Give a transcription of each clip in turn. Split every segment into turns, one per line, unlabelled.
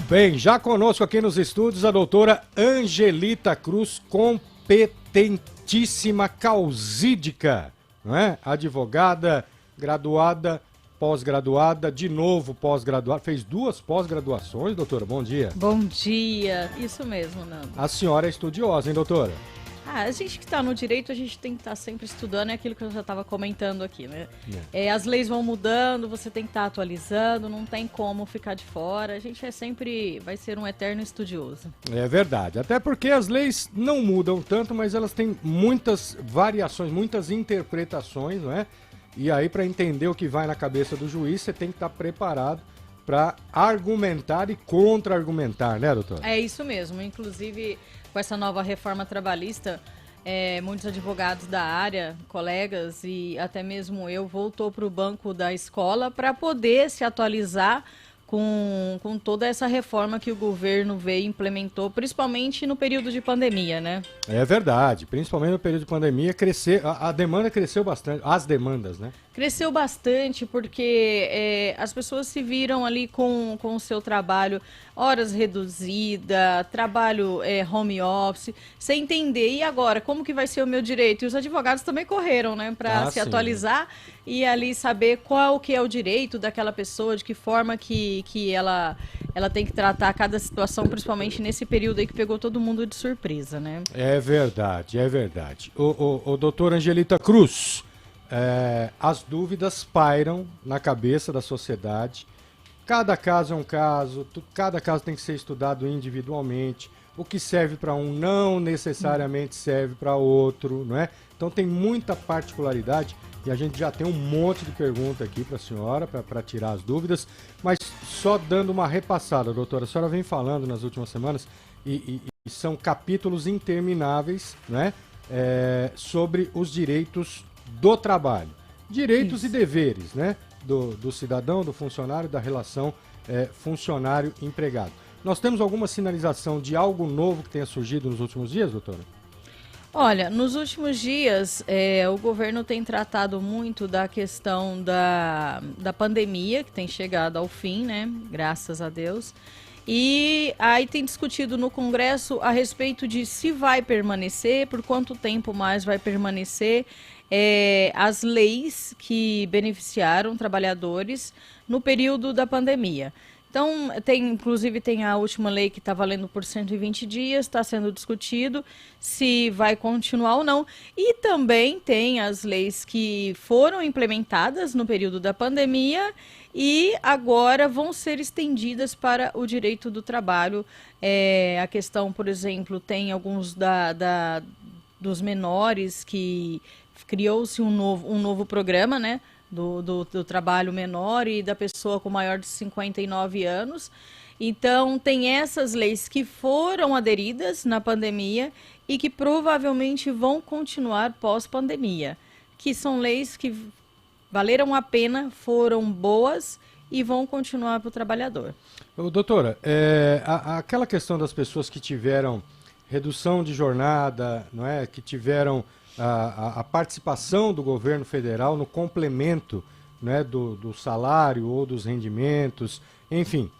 Bem, já conosco aqui nos estúdios a doutora Angelita Cruz, competentíssima causídica, não é? Advogada, graduada, pós-graduada, de novo pós-graduada. Fez 2 pós-graduações, doutora? Bom dia.
Bom dia. Isso mesmo, Nando.
A senhora é estudiosa, hein, doutora?
A gente que está no direito, a gente tem que estar sempre estudando, é aquilo que eu já estava comentando aqui, né? As leis vão mudando, você tem que estar atualizando, não tem como ficar de fora, a gente vai ser um eterno estudioso.
É verdade, até porque as leis não mudam tanto, mas elas têm muitas variações, muitas interpretações, não é? E aí, para entender o que vai na cabeça do juiz, você tem que estar preparado para argumentar e contra-argumentar, né, doutor?
É isso mesmo, inclusive com essa nova reforma trabalhista, muitos advogados da área, colegas e até mesmo eu, voltou para o banco da escola para poder se atualizar com toda essa reforma que o governo veio e implementou, principalmente no período de pandemia, né?
É verdade, principalmente no período de pandemia, a demanda cresceu bastante, as demandas, né?
Cresceu bastante porque as pessoas se viram ali com o seu trabalho, horas reduzidas, trabalho home office, sem entender, e agora, como que vai ser o meu direito? E os advogados também correram, né, para se atualizar e ali saber qual que é o direito daquela pessoa, de que forma que ela tem que tratar cada situação, principalmente nesse período aí que pegou todo mundo de surpresa, né?
É verdade, é verdade. O doutor Angelita Cruz, as dúvidas pairam na cabeça da sociedade. Cada caso é um caso, cada caso tem que ser estudado individualmente. O que serve para um não necessariamente serve para outro, não é? Então tem muita particularidade e a gente já tem um monte de pergunta aqui para a senhora, para tirar as dúvidas. Mas só dando uma repassada, doutora, a senhora vem falando nas últimas semanas e são capítulos intermináveis, né? Sobre os direitos do trabalho. Direitos e deveres, né? Do cidadão, do funcionário, da relação funcionário-empregado. Nós temos alguma sinalização de algo novo que tenha surgido nos últimos dias, doutora?
Olha, nos últimos dias, o governo tem tratado muito da questão da pandemia, que tem chegado ao fim, né? Graças a Deus. E aí tem discutido no Congresso a respeito de se vai permanecer, por quanto tempo mais vai permanecer as leis que beneficiaram trabalhadores no período da pandemia. Então, inclusive tem a última lei que está valendo por 120 dias, está sendo discutido se vai continuar ou não. E também tem as leis que foram implementadas no período da pandemia e agora vão ser estendidas para o direito do trabalho. A questão, por exemplo, tem alguns dos menores que criou-se um novo programa, né? Do trabalho menor e da pessoa com maior de 59 anos. Então, tem essas leis que foram aderidas na pandemia e que provavelmente vão continuar pós-pandemia, que são leis que valeram a pena, foram boas e vão continuar para o trabalhador.
Doutora, aquela questão das pessoas que tiveram redução de jornada, não é? Que tiveram a participação do governo federal no complemento, né, do salário ou dos rendimentos, enfim,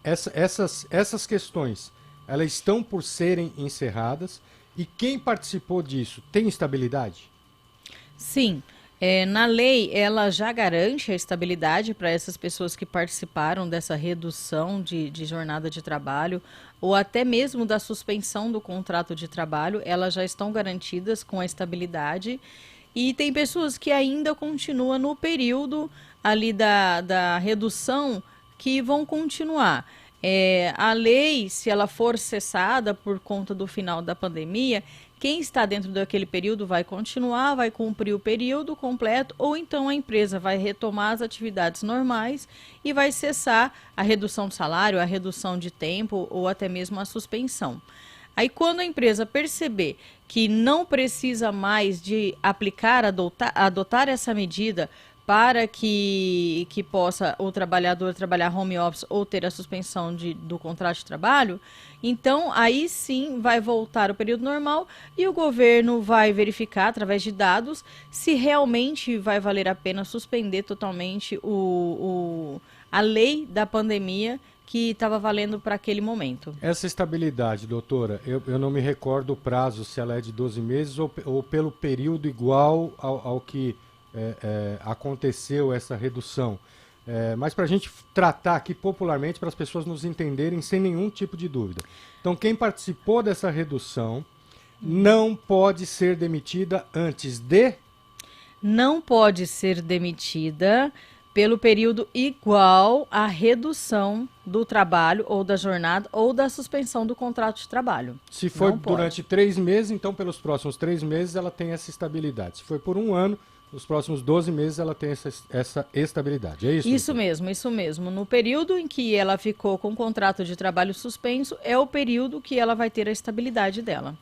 essas questões, elas estão por serem encerradas e quem participou disso tem estabilidade?
Sim. Na lei, ela já garante a estabilidade para essas pessoas que participaram dessa redução de jornada de trabalho ou até mesmo da suspensão do contrato de trabalho, elas já estão garantidas com a estabilidade. E tem pessoas que ainda continuam no período ali da redução que vão continuar. A lei, se ela for cessada por conta do final da pandemia, quem está dentro daquele período vai continuar, vai cumprir o período completo, ou então a empresa vai retomar as atividades normais e vai cessar a redução de salário, a redução de tempo ou até mesmo a suspensão. Aí quando a empresa perceber que não precisa mais de adotar essa medida para que possa o trabalhador trabalhar home office ou ter a suspensão do contrato de trabalho, então aí sim vai voltar o período normal e o governo vai verificar através de dados se realmente vai valer a pena suspender totalmente a lei da pandemia que estava valendo para aquele momento.
Essa estabilidade, doutora, eu não me recordo o prazo, se ela é de 12 meses ou pelo período igual ao que aconteceu essa redução. Mas para a gente tratar aqui popularmente, para as pessoas nos entenderem sem nenhum tipo de dúvida. Então, quem participou dessa redução não pode ser demitida antes de...
Não pode ser demitida pelo período igual à redução do trabalho ou da jornada ou da suspensão do contrato de trabalho.
Se for durante 3 meses, então pelos próximos 3 meses ela tem essa estabilidade. Se for por 1 ano, nos próximos 12 meses ela tem essa estabilidade. É isso?
Isso mesmo, isso mesmo. No período em que ela ficou com o contrato de trabalho suspenso, é o período que ela vai ter a estabilidade dela.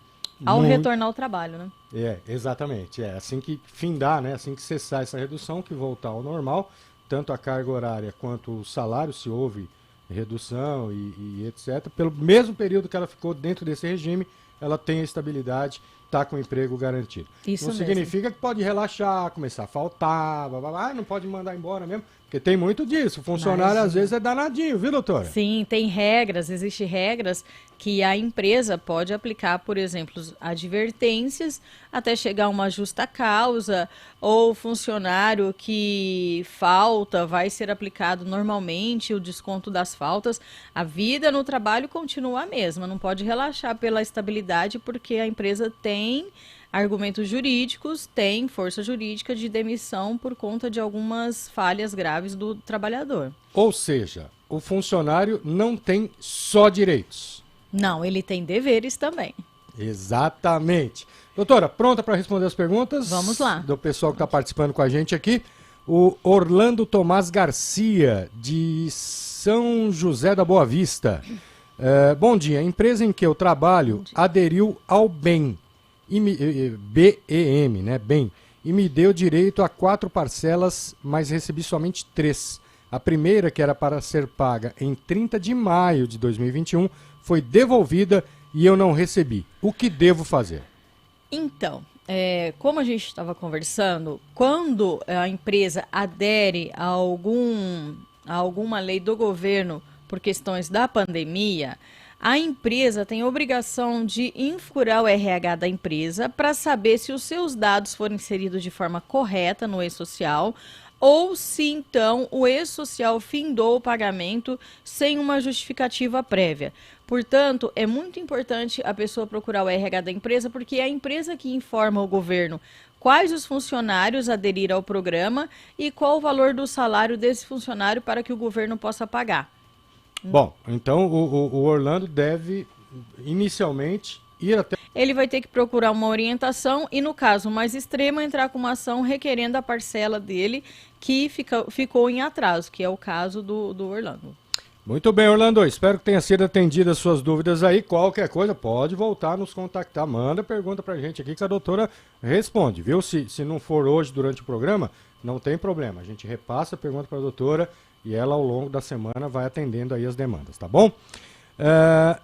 Ao retornar ao trabalho, né?
Exatamente. É assim que findar, né? Assim que cessar essa redução, que voltar ao normal, tanto a carga horária quanto o salário, se houve redução e etc. Pelo mesmo período que ela ficou dentro desse regime, ela tem a estabilidade, está com o emprego garantido.
Isso
não
mesmo.
Significa que pode relaxar, começar a faltar, blá, blá, blá, não pode mandar embora mesmo, porque tem muito disso. O funcionário às vezes é danadinho, viu, doutora?
Sim, tem regras, existem regras que a empresa pode aplicar, por exemplo, advertências até chegar a uma justa causa, ou funcionário que falta vai ser aplicado normalmente o desconto das faltas. A vida no trabalho continua a mesma, não pode relaxar pela estabilidade, porque a empresa tem argumentos jurídicos, tem força jurídica de demissão por conta de algumas falhas graves do trabalhador.
Ou seja, o funcionário não tem só direitos.
Não, ele tem deveres também.
Exatamente. Doutora, pronta para responder as perguntas?
Vamos lá.
Do pessoal que está participando com a gente aqui. O Orlando Tomás Garcia, de São José da Boa Vista. Bom dia. A empresa em que eu trabalho aderiu ao BEM, BEM, né? BEM, e me deu direito a 4 parcelas, mas recebi somente 3. A primeira, que era para ser paga em 30 de maio de 2021, foi devolvida e eu não recebi. O que devo fazer?
Então, como a gente estava conversando, quando a empresa adere a alguma lei do governo por questões da pandemia, a empresa tem obrigação de infurar o RH da empresa para saber se os seus dados foram inseridos de forma correta no e-social ou se então o e-social findou o pagamento sem uma justificativa prévia. Portanto, é muito importante a pessoa procurar o RH da empresa, porque é a empresa que informa o governo quais os funcionários aderiram ao programa e qual o valor do salário desse funcionário para que o governo possa pagar.
Bom, então o Orlando deve inicialmente ir até...
Ele vai ter que procurar uma orientação e, no caso mais extremo, entrar com uma ação requerendo a parcela dele que ficou em atraso, que é o caso do Orlando.
Muito bem, Orlando. Espero que tenha sido atendida as suas dúvidas aí. Qualquer coisa, pode voltar a nos contactar. Manda pergunta pra gente aqui que a doutora responde, viu? Se não for hoje durante o programa, não tem problema. A gente repassa a pergunta pra doutora e ela, ao longo da semana, vai atendendo aí as demandas, tá bom?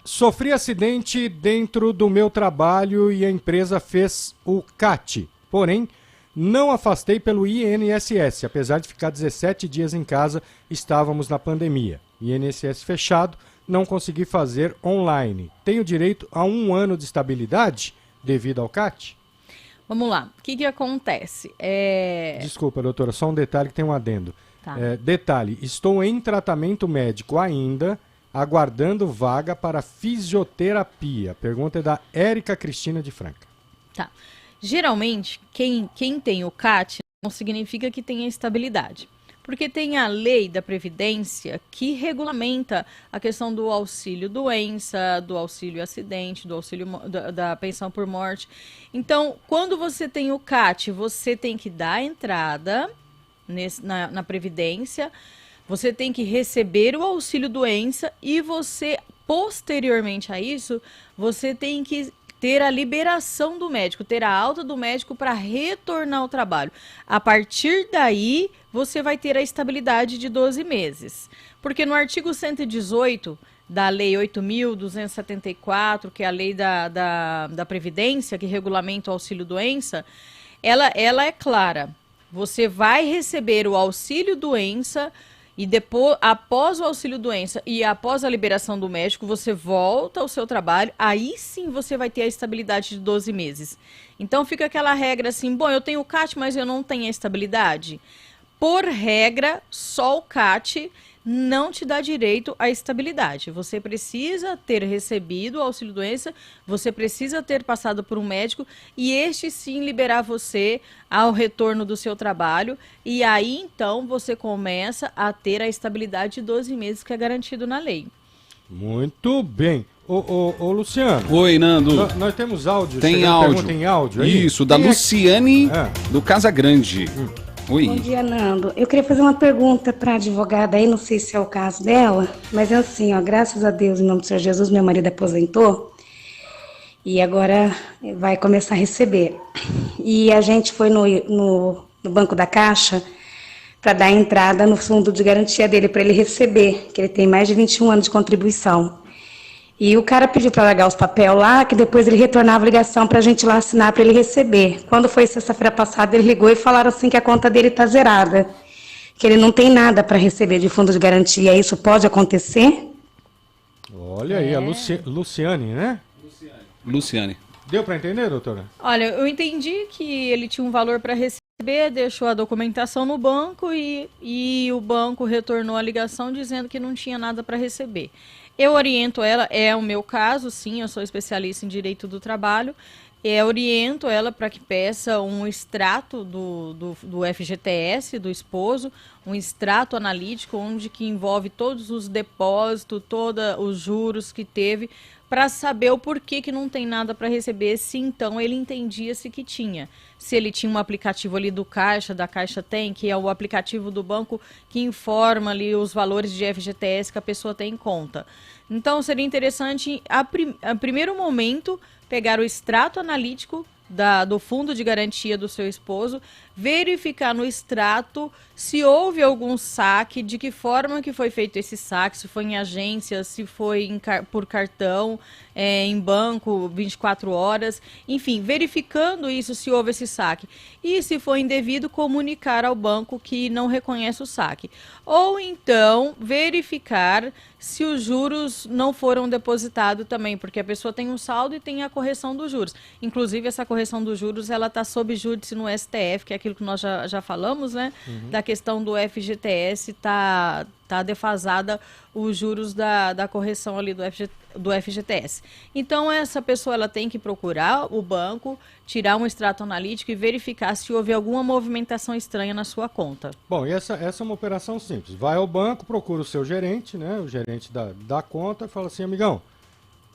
Sofri acidente dentro do meu trabalho e a empresa fez o CAT. Porém, não afastei pelo INSS. Apesar de ficar 17 dias em casa, estávamos na pandemia. INSS fechado, não consegui fazer online. Tenho direito a 1 ano de estabilidade devido ao CAT?
Vamos lá. O que acontece?
Desculpa, doutora, só um detalhe que tem um adendo.
Tá.
Detalhe, estou em tratamento médico ainda, aguardando vaga para fisioterapia. Pergunta é da Érica Cristina de Franca.
Tá. Geralmente, quem tem o CAT não significa que tenha estabilidade. Porque tem a lei da Previdência que regulamenta a questão do auxílio doença, do auxílio acidente, do auxílio da pensão por morte. Então, quando você tem o CAT, você tem que dar entrada na Previdência, você tem que receber o auxílio doença e você, posteriormente a isso, você tem que ter a liberação do médico, ter a alta do médico para retornar ao trabalho. A partir daí, você vai ter a estabilidade de 12 meses. Porque no artigo 118 da Lei 8.274, que é a lei da Previdência, que regulamenta o auxílio-doença, ela é clara. Você vai receber o auxílio-doença e depois, após o auxílio-doença e após a liberação do médico, você volta ao seu trabalho, aí sim você vai ter a estabilidade de 12 meses. Então fica aquela regra assim, bom, eu tenho o CAT, mas eu não tenho a estabilidade. Por regra, só o CAT não te dá direito à estabilidade. Você precisa ter recebido o auxílio-doença, você precisa ter passado por um médico e este sim liberar você ao retorno do seu trabalho. E aí, então, você começa a ter a estabilidade de 12 meses que é garantido na lei.
Muito bem. Ô Luciano.
Oi, Nando.
Nós temos áudio.
Tem áudio.
Tem áudio aí?
Isso, da Luciane do Casa Grande. Oi.
Bom dia, Nando. Eu queria fazer uma pergunta para a advogada aí, não sei se é o caso dela, mas é assim, ó, graças a Deus, em nome do Senhor Jesus, meu marido aposentou e agora vai começar a receber. E a gente foi no Banco da Caixa para dar entrada no fundo de garantia dele, para ele receber, que ele tem mais de 21 anos de contribuição. E o cara pediu para largar os papéis lá, que depois ele retornava a ligação para a gente lá assinar para ele receber. Quando foi sexta-feira passada, ele ligou e falaram assim que a conta dele está zerada, que ele não tem nada para receber de fundo de garantia. Isso pode acontecer?
Olha aí, a Luciane, né?
Luciane.
Deu para entender, doutora?
Olha, eu entendi que ele tinha um valor para receber, deixou a documentação no banco e o banco retornou a ligação dizendo que não tinha nada para receber. Eu oriento ela, é o meu caso, sim, eu sou especialista em direito do trabalho, oriento ela para que peça um extrato do FGTS, do esposo, um extrato analítico, onde que envolve todos os depósitos, todos os juros que teve, para saber o porquê que não tem nada para receber, se então ele entendia-se que tinha. Se ele tinha um aplicativo ali da Caixa Tem, que é o aplicativo do banco que informa ali os valores de FGTS que a pessoa tem em conta. Então seria interessante, a primeiro momento, pegar o extrato analítico do fundo de garantia do seu esposo, verificar no extrato se houve algum saque, de que forma que foi feito esse saque, se foi em agência, se foi por cartão, em banco, 24 horas, enfim, verificando isso, se houve esse saque. E se for indevido, comunicar ao banco que não reconhece o saque. Ou então, verificar se os juros não foram depositados também, porque a pessoa tem um saldo e tem a correção dos juros. Inclusive, essa correção dos juros, ela está sob júdice no STF, que é aquilo que nós já falamos, né? Da questão do FGTS, tá defasada os juros da correção ali do FGTS. Então, essa pessoa ela tem que procurar o banco, tirar um extrato analítico e verificar se houve alguma movimentação estranha na sua conta.
Bom, e essa é uma operação simples. Vai ao banco, procura o seu gerente, né? O gerente da conta, e fala assim, amigão,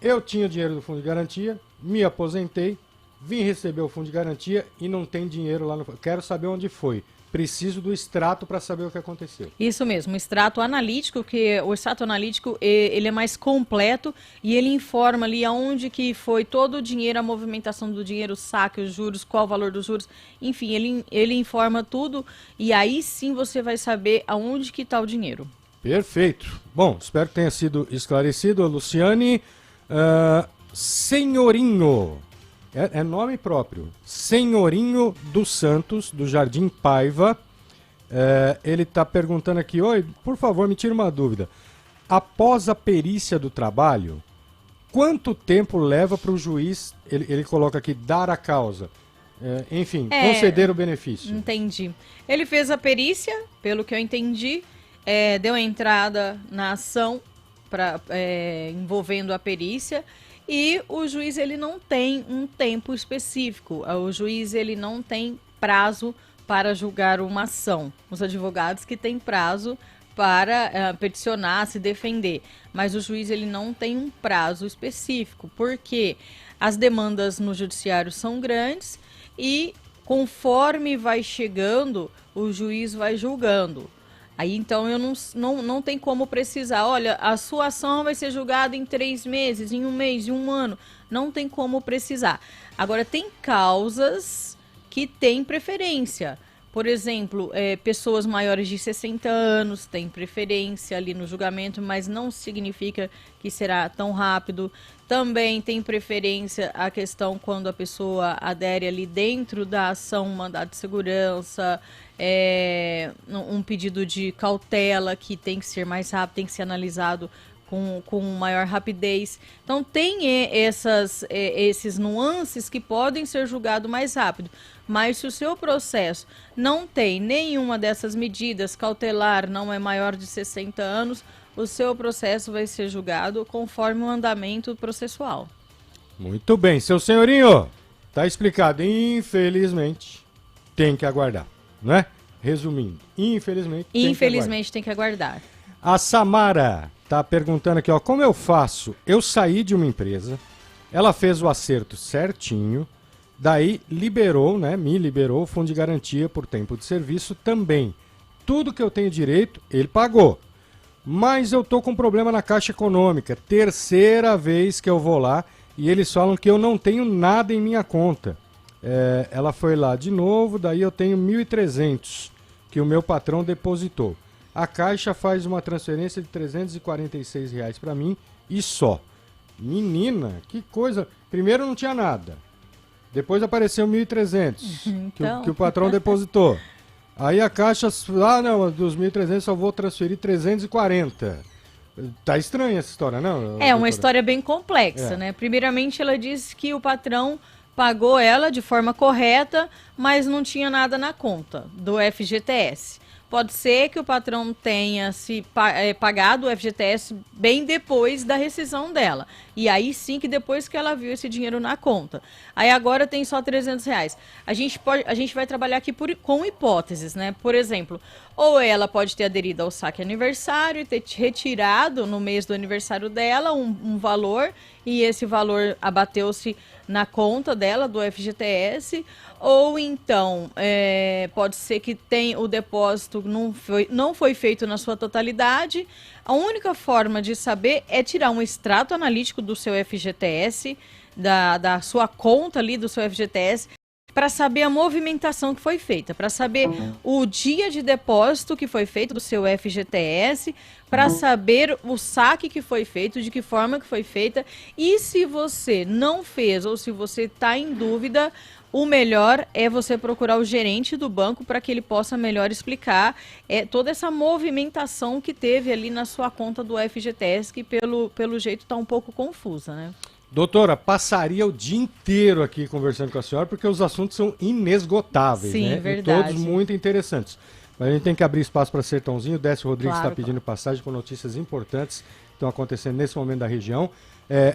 eu tinha dinheiro do fundo de garantia, me aposentei, vim receber o fundo de garantia e não tem dinheiro lá no... Quero saber onde foi. Preciso do extrato para saber o que aconteceu.
Isso mesmo, o extrato analítico, que o extrato analítico ele é mais completo e ele informa ali aonde que foi todo o dinheiro, a movimentação do dinheiro, o saque, os juros, qual o valor dos juros, enfim, ele informa tudo e aí sim você vai saber aonde que está o dinheiro.
Perfeito. Bom, espero que tenha sido esclarecido. Luciane, Senhorinho, é nome próprio, Senhorinho dos Santos, do Jardim Paiva, ele está perguntando aqui, oi, por favor, me tira uma dúvida. Após a perícia do trabalho, quanto tempo leva para o juiz, ele coloca aqui, dar a causa, conceder o benefício?
Entendi. Ele fez a perícia, pelo que eu entendi, deu entrada na ação envolvendo a perícia, e o juiz ele não tem um tempo específico, o juiz ele não tem prazo para julgar uma ação. Os advogados que têm prazo para peticionar, se defender, mas o juiz ele não tem um prazo específico, porque as demandas no judiciário são grandes e conforme vai chegando, o juiz vai julgando. Aí, então, eu não tem como precisar. Olha, a sua ação vai ser julgada em 3 meses, em 1 mês, em 1 ano. Não tem como precisar. Agora, tem causas que têm preferência. Por exemplo, pessoas maiores de 60 anos têm preferência ali no julgamento, mas não significa que será tão rápido. Também tem preferência a questão quando a pessoa adere ali dentro da ação, um mandado de segurança, um pedido de cautela que tem que ser mais rápido, tem que ser analisado com maior rapidez. Então tem esses nuances que podem ser julgados mais rápido. Mas se o seu processo não tem nenhuma dessas medidas, cautelar, não é maior de 60 anos, o seu processo vai ser julgado conforme o andamento processual.
Muito bem, seu senhorinho, tá explicado. Infelizmente, tem que aguardar, né? Resumindo, infelizmente
tem que aguardar.
A Samara tá perguntando aqui, ó, como eu faço? Eu saí de uma empresa, ela fez o acerto certinho, daí liberou, né, me liberou o fundo de garantia por tempo de serviço também. Tudo que eu tenho direito, ele pagou. Mas eu tô com problema na Caixa Econômica, terceira vez que eu vou lá e eles falam que eu não tenho nada em minha conta. Ela foi lá de novo, daí eu tenho 1.300 que o meu patrão depositou. A Caixa faz uma transferência de R$346 para mim e só. Menina, que coisa. Primeiro não tinha nada. Depois apareceu 1.300 então... que o patrão depositou. Aí a Caixa, não, dos 1.300 só vou transferir 340. Tá estranha essa história, não?
Doutora? Uma história bem complexa, né? Primeiramente ela disse que o patrão pagou ela de forma correta, mas não tinha nada na conta do FGTS. Pode ser que o patrão tenha pagado o FGTS bem depois da rescisão dela. E aí sim que depois que ela viu esse dinheiro na conta. Aí agora tem só R$300. A gente vai trabalhar aqui com hipóteses, né? Por exemplo, ou ela pode ter aderido ao saque aniversário e ter retirado no mês do aniversário dela um valor e esse valor abateu-se na conta dela do FGTS, ou então pode ser que o depósito não foi feito na sua totalidade. A única forma de saber é tirar um extrato analítico do seu FGTS, da sua conta ali do seu FGTS, para saber a movimentação que foi feita, para saber o dia de depósito que foi feito do seu FGTS, para saber o saque que foi feito, de que forma que foi feita, e se você não fez ou se você está em dúvida, o melhor é você procurar o gerente do banco para que ele possa melhor explicar toda essa movimentação que teve ali na sua conta do FGTS, que pelo jeito está um pouco confusa, né?
Doutora, passaria o dia inteiro aqui conversando com a senhora, porque os assuntos são inesgotáveis,
sim,
né?
Verdade.
E todos muito interessantes. Mas a gente tem que abrir espaço para Sertãozinho. O Décio Rodrigues está pedindo passagem com notícias importantes que estão acontecendo nesse momento da região.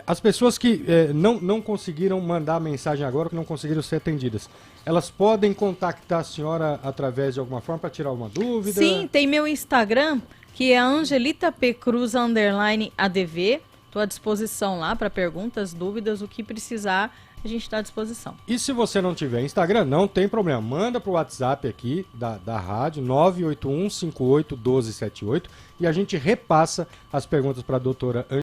As pessoas que não conseguiram mandar mensagem agora, que não conseguiram ser atendidas, elas podem contactar a senhora através de alguma forma para tirar alguma dúvida?
Sim, tem meu Instagram, que é angelitapcruz_adv. Estou à disposição lá para perguntas, dúvidas, o que precisar, a gente está à disposição.
E se você não tiver Instagram, não tem problema. Manda para o WhatsApp aqui da rádio, 981581278, e a gente repassa as perguntas para a doutora